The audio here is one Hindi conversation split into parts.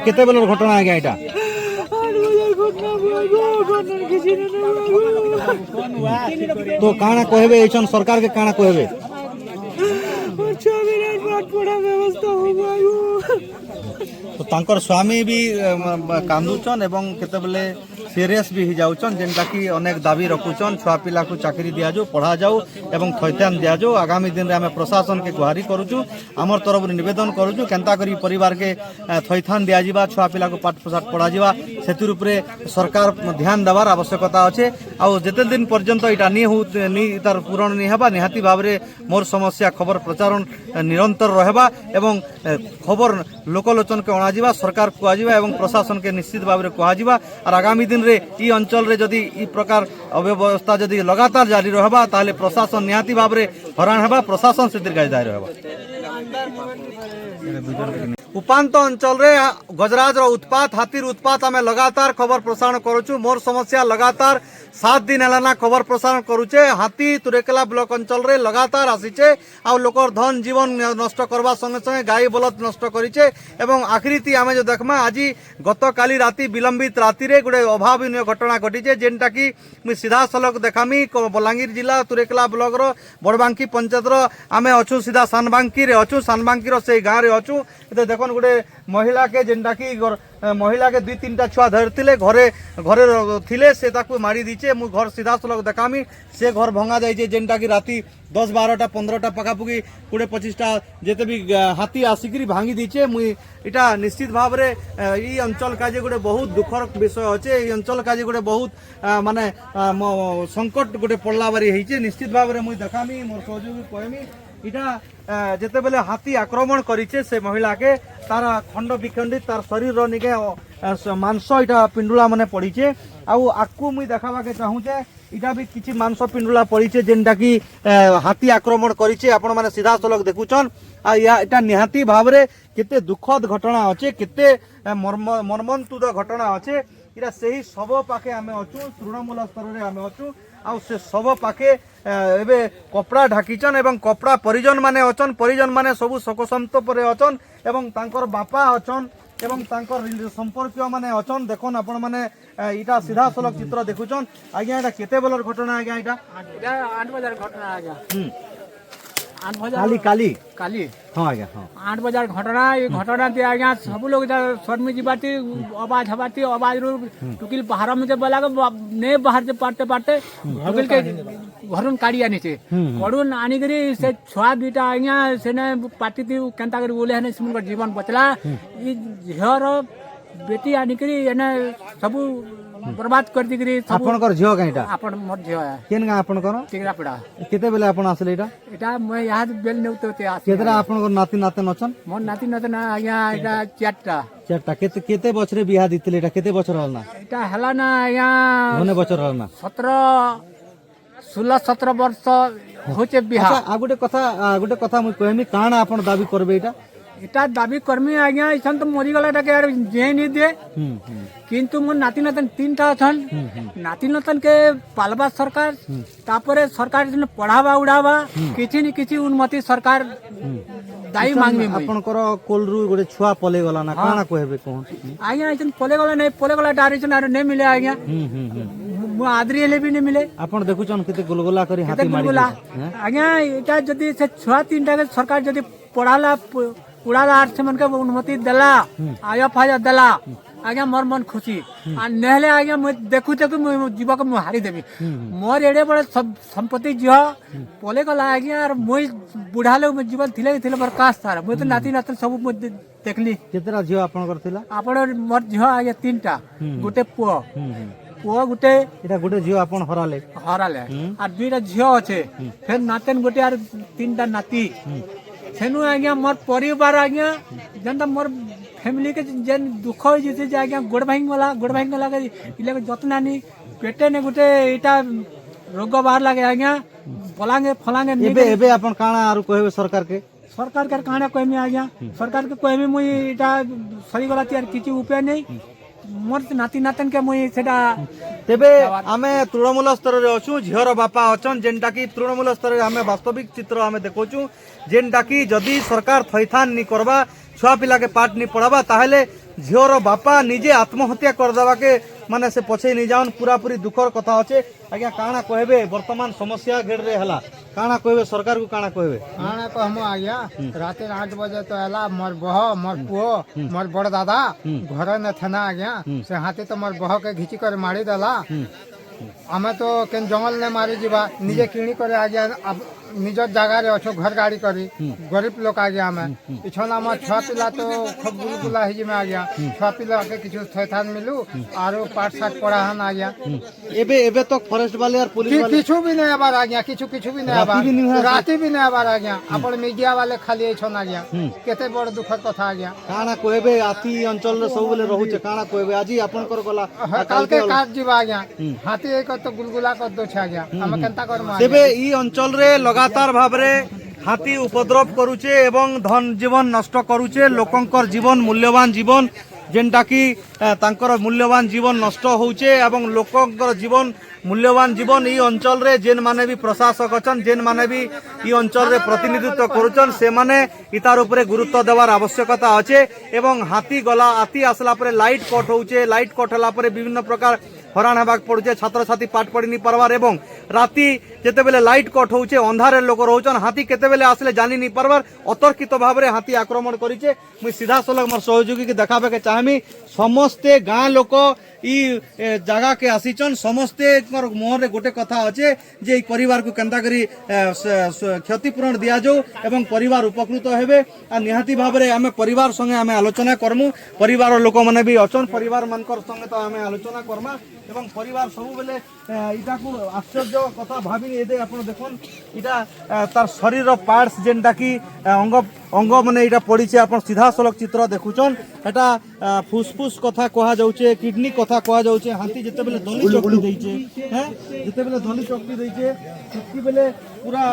केते बेलर घटना आज्ञा एटा तो काना कहबे एचन सरकार के काना कहबे तो तांकर स्वामी भी कांदुचन एवं केते बेले सीरियस भी हो जाउचन जेनटा कि अनेक दाबी रखुचन छुआ पिला को चाकरी दिया जाऊ पढ़ा जाऊ एवं थैथान दिया जाऊ आगामी दिन रे हमें प्रशासन के गुहारी करूचु हमर तरफ निवेदन करूचु केंता करी परिवार के थैथान दिया जिबा छुआ पिला को पाठ प्रसाद पढ़ा जिबा सेतिर उपरे सरकार ध्यान देवार आवश्यकता अछि आ जेते दिन पर्यंत इटा नी तार पूरण नी हेबा निहाती भाबरे मोर समस्या खबर प्रचारण निरंतर रहबा एवं खबर लोकलोचन के अणा जिबा सरकार को आजिबा एवं प्रशासन के निश्चित भाबरे को आजिबा और आगामी दिन रे ई अंचल रे जदी ई प्रकार अव्यवस्था जदी लगातार जारी रहबा ताले प्रशासन निहाती भाबरे हरान हेबा प्रशासन से दीर्घायु रहबा। उपांत अंचल रे गजराज रो उत्पात हाथीर उत्पात आमे लगातार खबर प्रसारण करूछु मोर समस्या लगातार 7 दिन हेलाना खबर प्रसारण करूचे हाथी तुरेकेला ब्लॉक अंचल रे लगातार आसीचे आ लोकर धन जीवन नष्ट करबा संगे संगे गाय बलद नष्ट करिचे एवं आखिरी आमे जो देखमा आज गत काली राति विलंबित राति रे गुडे अभावनीय घटना घटिचे जेनटा कि मु सीधा सलक देखामी बलांगीर जिला तुरेकेला ब्लॉक रो बड़बांकी पंचायत रो आमे अछु सीधा सानबांकी रे अछु सानबांकी रो से गां रे अछु एते देखन गुडे महिला के जेनटा कि महिला के 2-3टा छुआ धरतिले घरे घरे थिले से ताकू मारी दीचे मु घर सीधा सलक देखामी से घर भंगा जाइए जेनटा कि राति 10-12टा 15टा पखापुकी 20-25टा जेते भी हाथी आसिकी भांगी दीचे मु इटा निश्चित भाव रे ई अंचल काजे गोटे बहुत दुखर विषय अच्छे ई अंचल काजे गोटे बहुत माने संकट गोटे पड़ला बारी होइचे निश्चित भाव रे मु देखामी मोर सहयोगी कहमी इटा जेते बेले हाथी आक्रमण करिचे से महिला के तार खंड विखंडित तार शरीर निके मांस इटा पिंडुला माने पड़ीचे आउ आकु मुई देखाबा के चाहूचे इटा भी किछि मांस पिंडुला पड़ीचे जेनटा कि हाथी आक्रमण करिचे आपण माने सीधा सलक देखुचन आ इटा निहाती भाव रे केते दुखद घटना अच्छे केते मर्मन्तुद घटना अच्छे इटा सही सब पाखे आमे अछु तृणमूल स्तर रे आमे अछु आ से सब पाखे एबे कपड़ा ढाकीचन एवं कपड़ा परिजन माने अचन परिजन माने सबु शोकसंत परे अचन एवं तांकर बापा अचन एवं तांकर संपर्क माने अचन देखन आपण माने इटा सीधा सलक चित्र देखुचन आज्ञा एटा केते बेलर घटना आज्ञा इटा 8 बजे घटना आज्ञा 8 बजे काली हां आज्ञा हां 8 बजे घटना ये घटना ते आज्ञा सब लोग शर्मी जीवाती आवाज हवाती आवाज रो टुकिल बाहर में बोला ने बाहर से पाटे टुकिल के घरन काड़ी आनी छे कड़ुन आनी करी से छुआ दुटा आज्ञा सेने पाटी ती केंता करी बोले हने सिमन जीवन बचला ई झर बेटी आनी करी एने सब बर्बाद कर दिगरी आपनकर झियो काईटा आपन मोर झियो है केन गा आपनकर टिगरापड़ा केते बेले आपन आसले एटा मैं यहाँ बेल नेउते आसी केतरा आपनकर नाती नाते नचन मोर नाती नाते ना आज्ञा एटा चारटा केते बछरे बियाह दितले एटा केते बछर हलना एटा हला ना आज्ञा होने बछर हलना 16-17 वर्ष होचे बियाह अच्छा आ गुटे कथा मु कहमी काना आपन दाबी करबे एटा दाबी कर्मी आज्ञा इसन तो मरी गला के यार जे नहीं दे किंतु मोर नाती नातन 3टा अछन नाती नातन के पालबा सरकार तापरे सरकार जन पढ़ावा उड़ावा किछि नि किछि उन्नति सरकार दाई मांगमी आपन कर कोलरु गोटे छुआ पले गला ना काना कहबे कोन आज्ञा इसन पले गला नहीं पले गला डारिसन आर नहीं मिले आज्ञा मु आदरी ले भी नहीं मिले आपन देखुचन केते गोलगोला करी हाथी मारी आज्ञा एटा जदी से छुआ 3टा के सरकार जदी पढ़ाला उड़ाला आर से मन के अनुमति देला आया फाया देला आज्ञा मोर मन खुशी आ नेहले आज्ञा मैं देखु जीवा को हारी देवी मोर एड़े बड़े संपत्ति जो पले गला आज्ञा और मुई बुढ़ाले जीवन थिले मोर कास तार मुई तो नाती नाती सब देखली केतरा झियो आपन करथिला आपन मोर झियो आज्ञा 3टा गुटे पुओ गुटे एटा गुटे झियो आपन हराले आ 2टा झियो अच्छे फिर नातेन गुटे आर 3टा नाती सेनु आज्ञा मोर परिवार आज्ञा जनता मोर फैमिली के जेन दुख हो जैसे आज्ञा गोड़ भांग वाला के इले के जतनानी पेटे ने गुटे इटा रोग बाहर लागे आज्ञा फलांगे एबे अपन काना आरु कहबे सरकार के काना कहमी आज्ञा सरकार के कहमी मुई इटा सही गला यार किछि उपाय नहीं मोर नाती नातन के मुई सेटा तेबे आमे तृणमूल स्तर रे अछु झियर बापा अछन जेनटा की तृणमूल स्तर रे आमे वास्तविक चित्र आमे देखोचु जेनटा की जदी सरकार थैथान नी करबा छुआ पिला के पाठ नी पढ़ाबा ताहले झियर बापा निजे आत्महत्या कर देबा के माने से पछे नी जाउन पूरा पूरी दुखर कथा अछि आज्ञा काना कहबे वर्तमान समस्या घेर रे हला काना कहबे सरकार को काना कहबे आना को हम आया रात 8 बजे तो आला मोर बह मोर पुओ मोर बड़ दादा घर न थना आज्ञा से हाथी तो मोर बह के घिची कर मारी देला हमें तो केन जंगल ने मारी जीवा निजे किणी करे आज्ञा निज जगह रे अच्छो घर गाड़ी करी गरीब लोग आ गया हमें इछन हम छुआ पिला तो खूब बुलबुला ही में आ गया छुआ पिला के किछु थैथान मिलू आरो पाठ साठ पढ़ा हन आ गया एबे एबे तो फॉरेस्ट वाले और पुलिस वाले किछु भी नहीं आबार आ गया किछु किछु भी नहीं आबार राती भी नहीं आबार आ गया अपन मीडिया वाले खाली इछन आ गया केते बड़ दुखद कथा आ गया काना कहबे आती अंचल रे सब बेले रहू छे काना कहबे आजी आपनकर गला काल के काट जीवा आ गया हाथी एक तो गुलगुला कर दो छा गया हम केनता कर मार तेबे ई अंचल रे लगातार भाबरे हाथी उपद्रव करूचे एवं धन जीवन नष्ट करूचे लोकंकर जीवन मूल्यवान जीवन जेनटा की तांकर मूल्यवान जीवन नष्ट होउचे एवं लोकंकर जीवन मूल्यवान जीवन ई अंचल रे जेन माने भी प्रशासक अछन जेन माने भी ई अंचल रे प्रतिनिधित्व करूचन से माने इतार ऊपर गुरुत्व देवार आवश्यकता अछि एवं हाथी गला हाथी आसला परे लाइट कट होउचे लाइट कट हला परे विभिन्न प्रकार हरान हेबाक पड़ुचे छात्र छात्री पाठ पढ़ी नहीं पारबार एवं राति जेते बेले लाइट कट होउचे अंधारे लोक रहउचन हाथी केते बेले आसले जानी नहीं पारबार अतर्कित भाव रे हाथी आक्रमण करिचे मुई सीधा सलग मोर सहयोगी के देखाबे के चाहमी समस्ते गाँ लोक ई जगह के आसीचन समस्ते मुहर रे गोटे कथा अच्छे जे ई परिवार को केंता करी क्षतिपूरण दिया जाऊ एवं परिवार उपकृत हेबे आ निहाती भाव रे आमे परिवार संगे आमे आलोचना करमु परिवार लोक माने भी अचन परिवार मानकर संगे तो आमे आलोचना करमा एवं परिवार सब बेले इटा को आश्चर्य कथा भाबी एदे आपण देखन इटा तार शरीर पार्ट्स जेनटा की अंग अंग माने इटा पड़ी छे आपण सीधा सलग चित्र देखुचन एटा फुसफुस कथा कहा जाउचे किडनी कथा कहा जाउचे हाथी जेते बेले दली चक्री दैचे हैं जेते बेले दली चक्री दैचे सेति बेले पूरा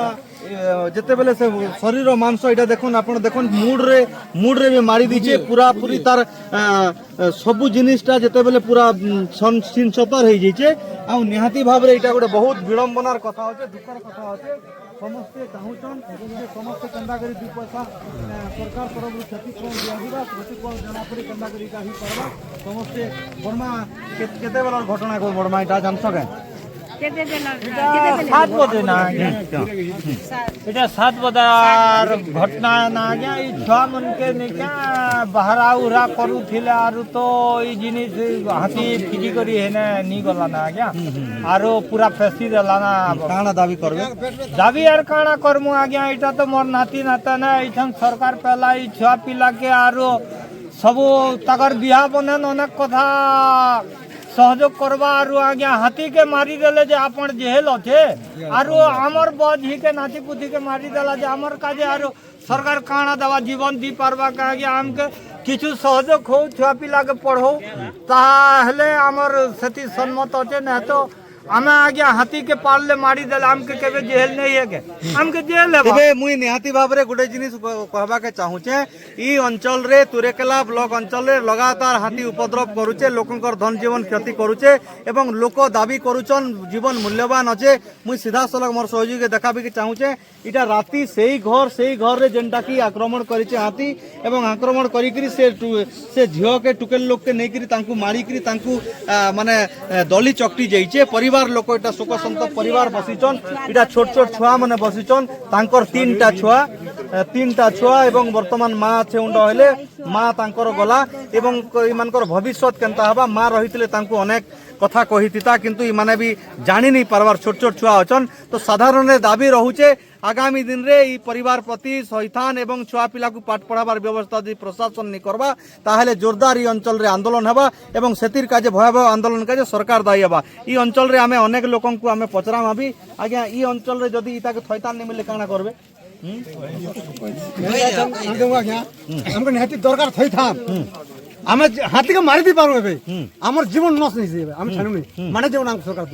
जेते बेले से शरीर मांस इटा देखुन आपण देखुन मूड रे भी मारी दीचे पूरा पूरी तार सबु जिनिसटा जेते बेले पूरा सिन सतर हो जाइए आ निहाती भाव रे इटा गोटे बहुत विडंबनार कथा होचे दुखर कथा होचे समस्ते चाहूचन समस्ते केंदा करी दु पैसा सरकार तरफ क्षतिपूरण दिया दिबा क्षतिपूरण जना पड़ी केंदा करी काही करबा समस्ते बर्मा केते बेला घटना को बर्मा इटा जानसो के 7 बजे ना এটা 7 बजार घटना ना गया ई छुआ मन के निका बहरा उरा करू थिले आरु तो ई जिनिस हाथी फिजी करी हेने नी गला ना गया आरो पूरा फेसी देला ना काना दाबी करबे दाबी यार काना करमु आ गया इटा तो मोर नाती नाता ना इठन सरकार पहला ई छुआ पिला के आरो सब तगर बिहा बने अनेक कथा सहयोग करवा आरु आज्ञा हाथी के मारी देले जे आपण जेल अच्छे आरु हमर बजी के नाती पुती के मारी देला जे हमर काजे आरु सरकार काना दवा जीवन दी पारबा का आज्ञा हमके किछु सहयोग हो छुआ पिला के पढ़ो ताहले हमर सती सम्मत अच्छे न तो हमें आज्ञा हाथी के पालले मारी देला हमके केबे जेल नहीं है के हमके जेल है तबे मुई निहाती भाव रे गुटे जिनिस कहबा के चाहूचे ई अंचल रे तुरेकेला ब्लॉक अंचल रे लगातार हाथी उपद्रव करूचे लोकंकर धन जीवन क्षति करूचे एवं लोक दाबी करूचन जीवन मूल्यवान अच्छे मुई सीधा सलग मोर सहयोगी के देखाबी के चाहूचे इटा राती सेही घर रे जेनटा की आक्रमण करिचे हाथी एवं आक्रमण करी करी से झियो के टुकेल लोक के नै करी तांकू मारी करी तांकू माने दली चकटी जाइचे परिवार लोक इटा शोक संतप्त परिवार बसिचन इटा छोट छोट छुआ माने बसिचन तांकर तीनटा छुआ एवं वर्तमान माँ छेउंड हेले माँ तांकर गला एवं इमानकर भविष्यत केनता हबा माँ रहितले तांकू अनेक कथा कहितिता किंतु इमाने भी जानी नहीं पारबार छोट छोट छुआ अछन तो साधारण दाबी रहुचे आगामी दिन रे ई परिवार प्रति सहितान एवं छुआ पिला को पाठ पढ़ाबार व्यवस्था यदि प्रशासन नहीं करबा ताहले जोरदार ई अंचल रे आंदोलन हेबा एवं सेतिर काजे भयावह आंदोलन काजे सरकार दायी हेबा ई अंचल रे आमे अनेक लोकन को आमे पचराम आबी आज्ञा ई अंचल रे जदि इता के थैतान नहीं मिले काना करबे हमको निहाती दरकार थैथान हमें हाथी के मारी दी पारो हमर जीवन नष्ट नहीं हम छानु माने जीवन हम सरकार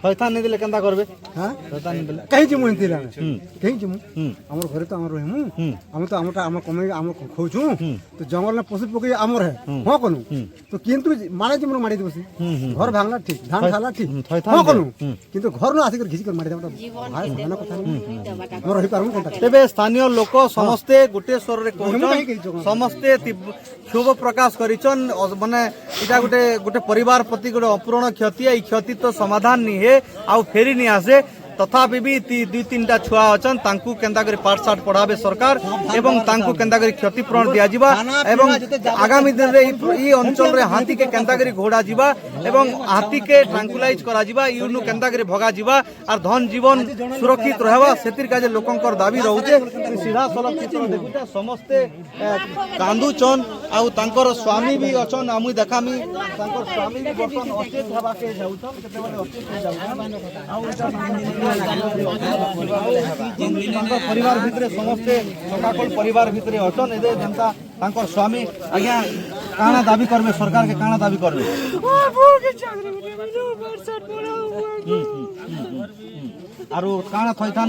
থইথান নি দিলে কেনতা করবে হ্যাঁ থইথান নি দিলে कहीं जिमु एंती ला कहीं जिमु হুম हमर घरे तो हमर रहमु हम तो हम कमे हम खोजु तो जंगल में पशु पक्षी हमर है हां कोनु तो किंतु मारे जिमु मारी देबसी घर भांगला ठीक धान खाला ठीक थैथान हां दे। कोनु किंतु घर न आसी कर घिसी कर मारी देबा भाई मन कथा मोर रही पारमु कोनता तेबे स्थानीय लोक समस्ते गोटे स्वर रे कहउछन समस्ते क्षोभ प्रकाश करिछन माने इटा गोटे गोटे परिवार प्रति गोटे अपूर्ण क्षति है क्षति तो समाधान नि हे आउ फेरी नि आसे तथापि भी दुई तीनटा छुआ अछन तांकू केंता करी पाठ साठ पढ़ाबे सरकार एवं तांकू केंता करी क्षतिपूरण दिया जिबा एवं आगामी दिन रे ई अंचल रे हाथी के केंता करी घोड़ा जिबा एवं हाथी के ट्रांकुलाइज करा जिबा यूनु केंता करी भगा जिबा और धन जीवन सुरक्षित रहबा सेतिर काजे लोकंकर दाबी रहउचे सीधा सलग चित्र देखुता समस्ते कांदुचन आउ तांकर स्वामी भी अछन आमु देखामी तांकर स्वामी भी बर्तन अचेत हवा के जाउछन केते बडे अचेत हो जाउछन आउ परिवार भितरे समस्ते सकाकल परिवार भितरे अछन एदे जनता तांकर स्वामी आज्ञा काना दाबी करबे सरकार के काना दाबी करबे आरो काना थैथान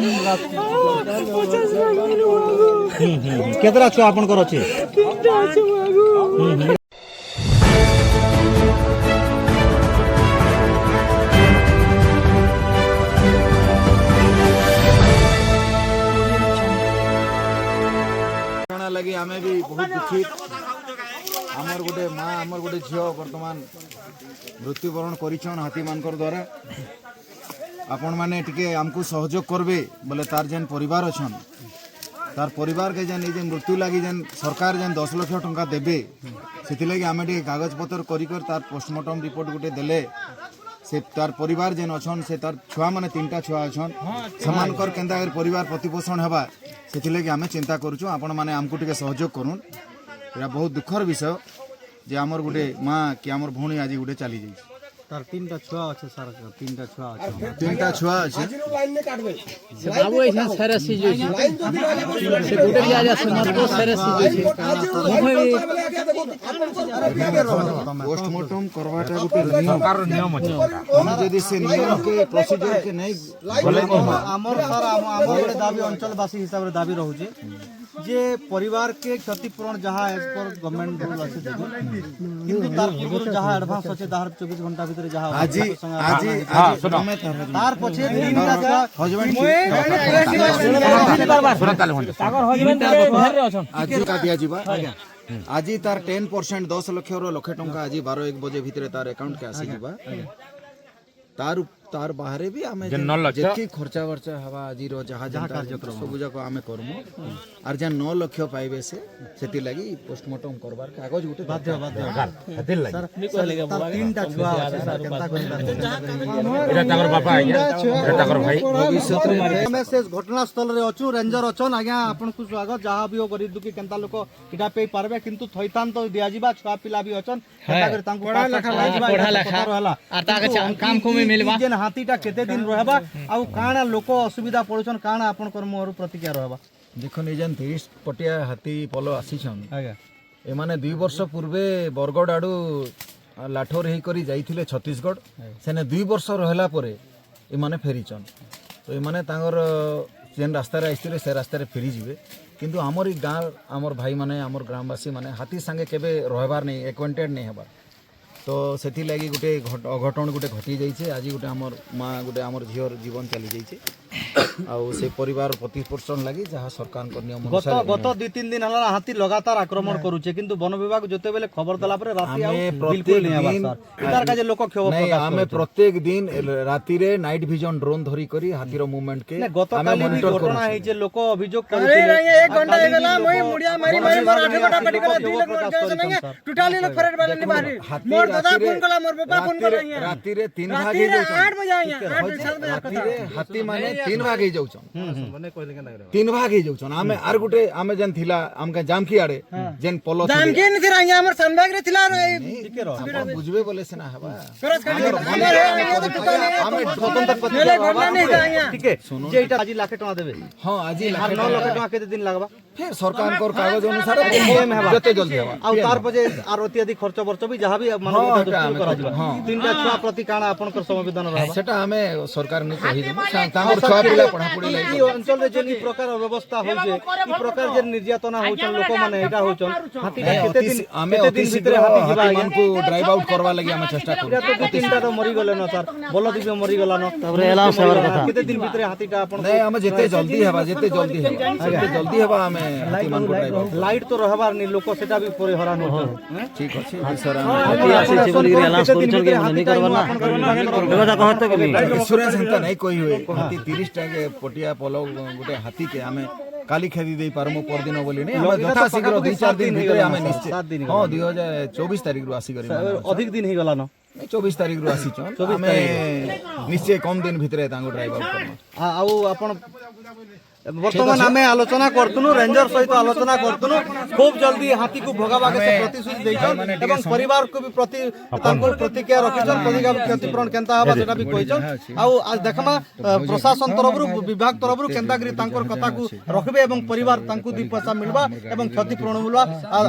केतरा छुआ आपनकर अछि କାଣା ଲାଗି ଆମେ ବି ବହୁତ ଦୁଃଖିତ ଆମର ଗୋଟେ ମା ଆମର ଗୋଟେ ଝିଅ ବର୍ତ୍ତମାନ ମୃତ୍ୟୁବରଣ କରିଛନ୍ ହାତୀମାନଙ୍କର ଦ୍ୱାରା ଆପଣମାନେ ଟିକେ ଆମକୁ ସହଯୋଗ କରବେ ବୋଲେ ତାର ଯେନ୍ ପରିବାର ଅଛନ୍ ତାର ପରିବାରକେ ଯେନ୍ এই যে ମୃତ୍ୟୁ ଲାଗି ଯେନ୍ ସରକାର ଯେନ୍ 10 ଲକ୍ଷ ଟଙ୍କା ଦେବେ ସେଥିଲାଗି ଆମେ ଟିକେ କାଗଜପତ୍ର କରିକରି ତାର ପୋଷ୍ଟମର୍ଟମ ରିପୋର୍ଟ ଗୋଟେ ଦେଲେ ସେ ତାର ପରିବାର ଯେନ୍ ଅଛନ୍ ସେ ତାର ଛୁଆମାନେ 3ଟା ଛୁଆ ଅଛନ୍ ସେମାନଙ୍କର କେନ୍ତା କରି ପରିବାର ପ୍ରତିପୋଷଣ ହେବା ସେଥିଲାଗି ଆମେ ଚିନ୍ତା କରୁଛୁ ଆପଣମାନେ ଆମକୁ ଟିକେ ସହଯୋଗ କରୁନ୍ ଏଇଟା ବହୁତ ଦୁଃଖର ବିଷୟ ଯେ ଆମର ଗୋଟେ ମା କି ଆମର ଭଉଣୀ ଆଜି ଗୋଟେ ଚାଲି ଯାଇଛି तार तीनटा छुआ अच्छे सर तीनटा छुआ अच्छे 3ଟା ଛୁଆ ଅଛି से बाबू ऐसा सरस सी जो से गुटर जा जा समझ को सरस सी जो पोस्टमार्टम करवाटा ଗୋଟେ ନିୟମ ଅଛି ଆମେ ଯଦି ସେ ନିୟମ के प्रोसीजर के नहीं भले आमर सर आमर गोटे दाबी अंचलवासी हिसाब रे दाबी रहउचे जे परिवार के क्षतिपूरण जहाँ एज पर गवर्नमेंट रूल अछि देबे किंतु तार पूर्व जहाँ एडवांस अछि 24 घंटा भीतर जहाँ आजी तार पछे तीनटा छुआ हजबेंड आज का दिया जीवा आज तार 10% 10 लक्ष रो लक्ष टंका आज 12-1 बजे भीतर तार अकाउंट के आसी जीवा तार तार बाहरे भी आमे जेकी खर्चा वर्चा हवा आज रो जहाँ जहाँ कार्यक्रम सब जाको आमे करमु आर जे 9 लक्ष पाइबे से सेति लागि पोस्टमार्टम करबार कागज गुटे बाध्य दिल लागि सर तीनटा छुआ अछि सर केनता करि एटा ताकर बापा आज्ञा एटा ताकर भाई भविष्य रे हमें से घटना स्थल रे अछु रेंजर अछन आज्ञा आपन को स्वागत जहाँ भी हो गरीब दुखी केनता लोक इटा पे पारबे किंतु थैतान तो दिया जिबा छुआ पिला भी अछन केनता करि तांको पढ़ा लिखा रहला आ ताके काम को में मिलबा जेन हाथीटा केते दिन रहबा आ काना लोक असुविधा पड़छन काना आपन कर्म और प्रतिक्रिया रहबा देखो निजन 30 पटिया हाथी पलो आसीछन आज्ञा ए माने 2 वर्ष पूर्वे बरगड़ आडू लाठोर हेई करी जाइथिले छत्तीसगढ़ सेने 2 वर्ष रहला परे ए माने फेरीचन तो ए माने तांगर जेन रास्ता रे आइथिले से रास्ता रे फेरी जिवे किंतु हमर ई गांव हमर भाई माने हमर ग्रामवासी माने हाथी संगे केबे रहबार नहीं एक्वेंटेड नहीं हबार तो सेथि लागि गुटे अघटन गुटे घटी जाइछे आज गुटे हमर मां गुटे हमर झियर जीवन चली जाइछे आ से परिवार प्रतिपोषण लागि जहाँ सरकार को नियम गत 2-3 दिन हला हाथी लगातार आक्रमण करूचे किंतु वन विभाग जते बेले खबर दला परे राती आ बिल्कुल नहीं आबा सर इतार का जे लोक क्षोभ नहीं प्रकाश हमें प्रत्येक दिन राती रे नाइट विजन ड्रोन धरी करी हाथीर मूवमेंट के गत काली भी घटना है जे लोक अभियोग करूचे 1 घंटा हेगला मई मुड़िया मारी मारी मोर 8 घंटा पड़ी गला 2 लाख मोर के नहीं टोटली लोग फरेड वाले नहीं बाहरी मोर दादा फोन कला मोर पापा फोन कला राती रे 3 राती रे 8 बजे आया 8 बजे हाथी माने तीन भाग हो जाउछन तीन भाग हो जाउछन आमे आर गुटे आमे जेन थिला हमके जामखी आड़े जेन पोलो जामकी नहीं थिला आज्ञा हमर संभाग रे थिला आपण बुझबे बोले से ना हवा ଆମେ ସ୍ୱତନ୍ତ୍ର ପ୍ରତିକ୍ରିୟା ଟିକେ ଯେ ଏଇଟା ଆଜି ଲାଖେ ଟଙ୍କା ଦେବେ हां आज ही আর 9 ଲକ୍ଷ ଟଙ୍କା କେତେ ଦିନ ଲାଗବା फिर सरकार को कागज अनुसार जते जल्दी हवा ଆଉ ତାର ପଛେ ଆର ଅତ୍ୟାଧିକ ଖର୍ଚ୍ଚ ବର୍ଚ୍ଚ ବି ଯାହା ବି ମାନବତା ଦୃଷ୍ଟିରୁ କରାଯିବ ତିନଟା ଛୁଆ ପ୍ରତି କାଣା ଆପଣଙ୍କର ସମ୍ବିଧାନ ରହିବ सेटा हमें सरकार ने कहि देबो तांगर छुआ पिला पढ़ा पढ़ी এই लागि ଅଞ୍ଚଳରେ ଯେ এই ପ୍ରକାର ବ୍ୟବସ୍ଥା ହଉଛେ এই ପ୍ରକାର ଯେ ନିର୍ଯାତନା ହଉଛନ୍ ଲୋକମାନେ ଏଇଟା ହଉଛନ୍ ହାତୀଟା କେତେ ଦିନ हमें କେତେ अति ଦିନ शीघ्र ଭିତରେ ହାତୀ ଯିବା हाथी ଆଜ୍ଞା मान को ड्राइव आउट करवा लागि हम चेष्टा करू ଏଇଟା ତ ତିନିଟା ତ ମରିଗଲେ ନ ସାର୍ ବଲଦ ବି ମରିଗଲାନ ତାପରେ ଏଲାଉନ୍ସ ହେବାର କଥା केते दिन ଭିତରେ ହାତୀଟା ଆପଣ नहीं हमें जेते जल्दी हवा हमें हाथी मान को ड्राइव आउट ଲାଇଟ୍ ତ ରହିବାର ନି ଲୋକ ସେଟା ବି ପରେ ହରାନ ହଉଛନ୍ ठीक अछि सर इंश्योरेंस हिंता नहीं कोई हुए हाथी 30 टा के पटिया पोलो गुटे हाथी के हमें काली खेदी दे पारमो पर दिन बोली नहीं हम यथा शीघ्र 2-4 दिन भीतर हमें निश्चित हां 2024 तारिख रु आसी करी ଅଧିକ ଦିନ ହେଇଗଲାନ 24 तारिख रु आसी छन हमें निश्चय कम दिन भीतर तांगो ड्राइव आउट करना ଆଉ ଆପଣ ବର୍ତ୍ତମାନ ଆମେ ଆଲୋଚନା କରୁଥିଲୁ ରେଞ୍ଜର ସହିତ ଆଲୋଚନା କରୁଥିଲୁ ଖୁବ୍ ଜଲ୍ଦି ହାତୀକୁ ଭଗାବାକେ ସେ ପ୍ରତିଶ୍ରୁତି ଦେଇଛନ୍ ଏବଂ ପରିବାରକୁ ବି ପ୍ରତି ତାଙ୍କର ପ୍ରତିକ୍ରିୟା ରଖିଛନ୍ କ୍ଷତିପୂରଣ କେନ୍ତା ହବା ସେଟା ବି କହିଛନ୍ ଆଉ ଦେଖମା ପ୍ରଶାସନ ତରଫରୁ ବିଭାଗ ତରଫରୁ କେନ୍ତାକରି ତାଙ୍କର କଥାକୁ ରଖିବେ ଏବଂ ପରିବାର ତାଙ୍କୁ 2 ପଇସା ମିଳିବା ଏବଂ କ୍ଷତିପୂରଣ ମିଳିବା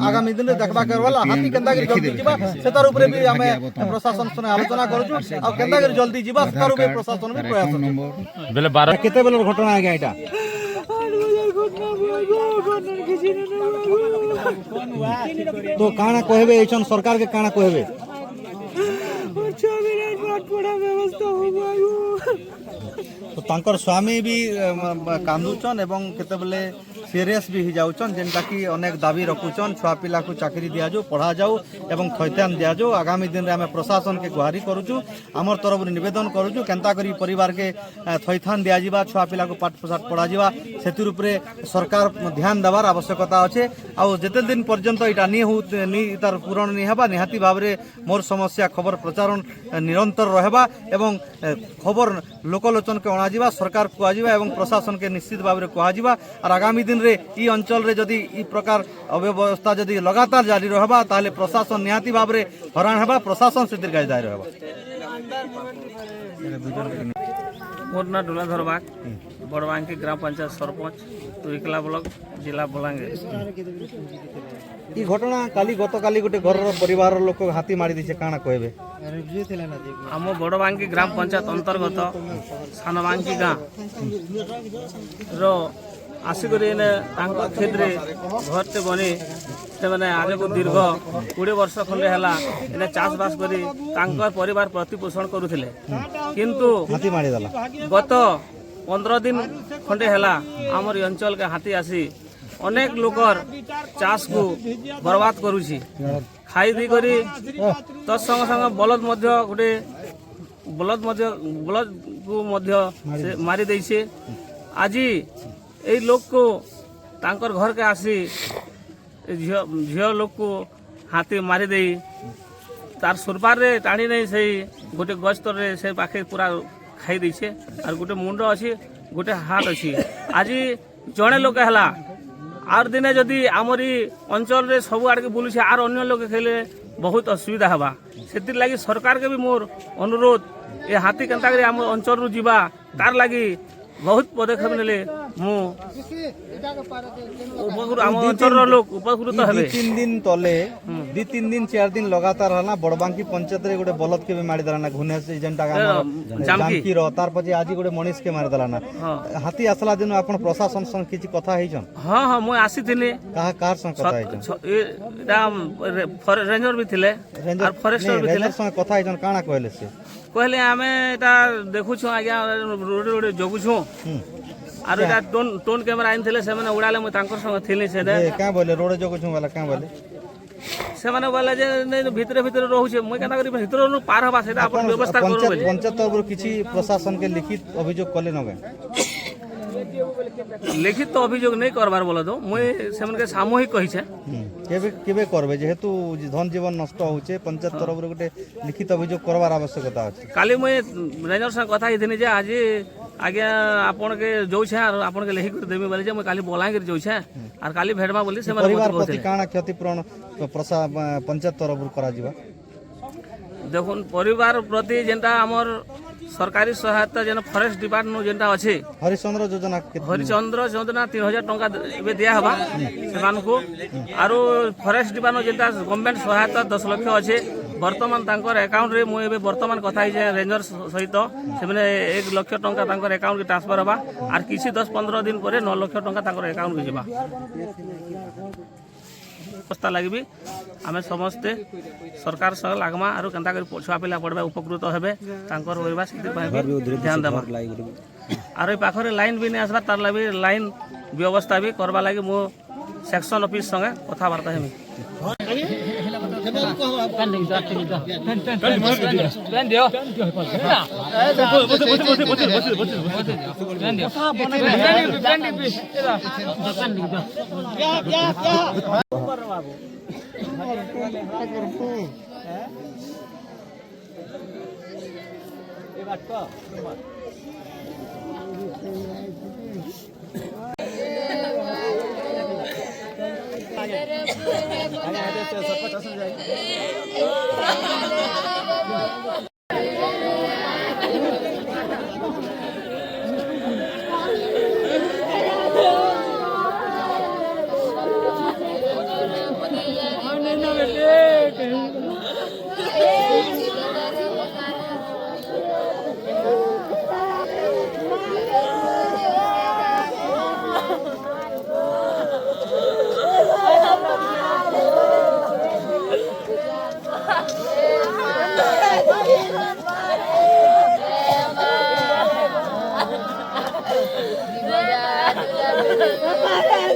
ଆଗାମୀ ଦିନରେ ଦେଖବାକେ ଗଲା ହାତୀ କେନ୍ତାକରି ଜଲ୍ଦି ଯିବା ସେତାର ଉପରେ ବି ଆମେ ପ୍ରଶାସନ ସଙ୍ଗେ ଆଲୋଚନା କରୁଛୁ ଆଉ କେନ୍ତାକରି ଜଲ୍ଦି ଯିବା ସେତାର ବି ପ୍ରଶାସନ ବି ପ୍ରୟାସ ବେଲେ 12 କେତେବେଳର ଘଟଣା ଆଜ୍ଞା ଏଇଟା तो काना कहबे एचन सरकार के काना कहबे तो तांकर स्वामी भी कांदुचन एवं केतेबेले सीरियस भी हो जाउचन जेनटा कि अनेक दाबी रखुचन छुआ पिला को चाकरी दिया जाऊ पढ़ा जाऊ एवं थैथान दिया जाऊ आगामी दिन रे हमें प्रशासन के गुहारी करूचु हमर तरफ निवेदन करूचु केनता करी परिवार के थैथान दिया जिबा छुआ पिला को पाठ प्रसाद पढ़ा जिबा सेतिर ऊपर सरकार ध्यान देवार आवश्यकता अछि आ जेते दिन पर्यंत इटा नी तार पूरण नी हेबा निहाती भाव रे मोर समस्या खबर प्रचारण निरंतर रहबा एवं खबर लोकलोचन के अणा जिबा सरकार को आजिबा एवं प्रशासन के निश्चित भाव रे कहा जिबा और आगामी दिन रे ई अंचल रे जदी ई प्रकार अव्यवस्था जदी लगातार जारी रहबा ताले प्रशासन निहाती भाव रे हरान हेबा प्रशासन से दीर्घायु रहबा मोर ना डोलाधर बाग बड़बांकी ग्राम पंचायत सरपंच तुरिकला ब्लॉक जिला बलांगीर ई घटना काली गतकाली गोटे घर परिवार लोक हाथी मारी दिसे काना कहबे आम बड़बांकी ग्राम पंचायत अंतर्गत सानबांकी गाँ रो आसिक खेत रे घरटे बनी से मैंने आज को दीर्घ 20 वर्ष खंडे है चाष बास करी परिवार प्रतिपोषण करुले किंतु हाथी मारी दला गत 15 दिन खंडे है आमर अंचल के हाथी आसी अनेक लोकर चाष को बर्बाद करुछि खाई दी करी तत्संग संग बलद मध्य गोटे बलद को मध्य से मारी देइछे आज এই লোক को तांकर घर के आसी झील लोक को हाथी मारी दे तार सुरबार रे टाणी नहीं से गोटे गछ तर से पाखे पूरा खाई देछे और गोटे मुंड अच्छी गोटे हाथ अच्छी आज जड़े लोक है आर दिने जदि आमरी अंचल रे सब आड़ के बुलूचे आर अन्य लोक खेले बहुत असुविधा हवा से लगी सरकार के भी मोर अनुरोध ये हाथी केन्ता करी आम अंचल रु जीवा तार लगी बहुत पदक्षेप नेले मु अंचल लोक उपकृत हेबे 2-3 दिन तले 2-3 दिन 4 दिन लगातार हला बड़बांकी पंचायत रे गोटे बलद के भी मारी दला ना घुने से जेंटा जानकी रो तार पछे आज गोटे मनीष के मारी दला ना हाथी असला दिन अपन प्रशासन संग किछि कथा हेछन हां हां मु आसीथिले कार संग कथा हेछन एटा रेंजर भी थिले और फॉरेस्टर भी थिले रेंजर संग कथा हेछन काना कहले से कहले आमे एटा देखु छु आज्ञा रोड रोड जगु छु आरो एटा टोन कैमरा आइन थिले से माने उड़ाले मु तांकर संग थिले से का बोले रोड जगु छु वाला का बोले से माने बोले जे नहीं भीतर भीतर रहू छे मु केना करी भीतर नु पार हबा सेटा अपन व्यवस्था करू पंचायत तरफ किछि प्रशासन के लिखित अभियोग कले नगे लिखित तो अभियोग नहीं करबार बोला तो मुई से सामूहिक कही छे केबे केबे करबे जेहेतु धन जीवन नष्ट होचे पंचायत तरफ रे गोटे लिखित अभियोग करबार आवश्यकता अछि। काली मुई रेंजर से कथा ही जे आज आज्ञा आपन के जो छे और आपन के लिखि कर देबी बोले जे मुई काली बोलांगिर जो छे और काली भेटबा बोली से परिवार प्रति काना क्षतिपूरण पंचायत तरफ करा जिबा। देखुन परिवार प्रति जेनटा हमर सरकारी सहायता जेन फॉरेस्ट डिपार्टमेंट जेनटा अच्छे हरिचंद्र योजना हरिचंद्र योजना 3000 टंका एबे दिया हबा सेमानकु आरो फॉरेस्ट डिपार्टमेंट जेनटा गवर्नमेंट सहायता 10 लाख अच्छे वर्तमान तांकर अकाउंट रे मु एबे वर्तमान कथा ही जे रेंजर सहित से माने 1 लाख टंका तांकर अकाउंट के ट्रांसफर हबा आर किसी 10-15 दिन परे 9 लाख टंका तांकर अकाउंट के जेबा। व्यवस्था लगे भी आम समस्ते सरकार सह लागमा आरो केनता कर छुआ पिला पढ़बा उपकृत हेबे तांकर होइबा ध्यान देबा आरो पाखरे लाइन भी नहीं आसबा तार लागि लाइन व्यवस्था भी करबा लागि मो सेक्शन ऑफिस संगे कथा वार्ता Hemy. Hãy subscribe cho kênh Ghiền Mì Gõ để không bỏ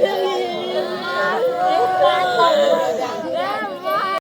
lỡ